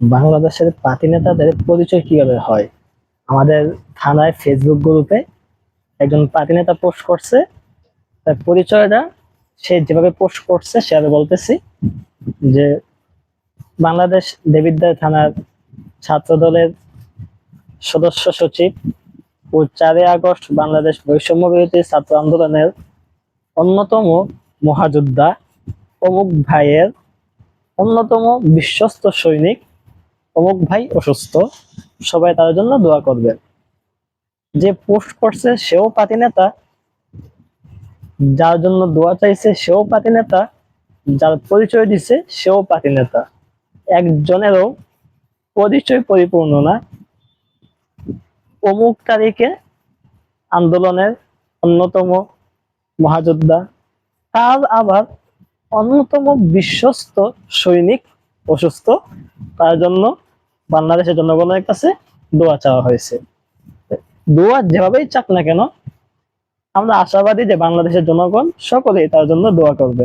বাংলাদেশের পার্টি নেতাদের পরিচয় কিভাবে হয়? আমাদের থানায় ফেসবুক গ্রুপে একজন পার্টি নেতা পোস্ট করছে, তার পরিচয়টা সে যেভাবে পোস্ট করছে সেভাবে বলতেছি যে, বাংলাদেশ দেবিদ্বার থানার ছাত্র দলের সদস্য সচিব ও 4 আগস্ট বাংলাদেশ বৈষম্য বিরোধী ছাত্র আন্দোলনের অন্যতম মহাযোদ্ধা অমুক ভাইয়ের অন্যতম বিশ্বস্ত সৈনিক অমুক ভাই অসুস্থ, সবাই তার জন্য দোয়া করবেন। যে পোস্ট করছে সেও পার্টি নেতা, যার জন্য দোয়া চাইছে সেও পার্টি নেতা, যার পরিচয় দিছে সেও পার্টি নেতা। একজনেরও পরিচয় পরিপূর্ণ না। অমুক তারিখে আন্দোলনের অন্যতম মহাযোদ্ধা, তার আবার অন্যতম বিশ্বস্ত সৈনিক অসুস্থ, তার জন্য বাংলাদেশের জনগণের কাছে দোয়া চাওয়া হয়েছে। দোয়া যেভাবেই চাক না কেন, আমরা আশাবাদী যে বাংলাদেশের জনগণ সকলেই তার জন্য দোয়া করবে।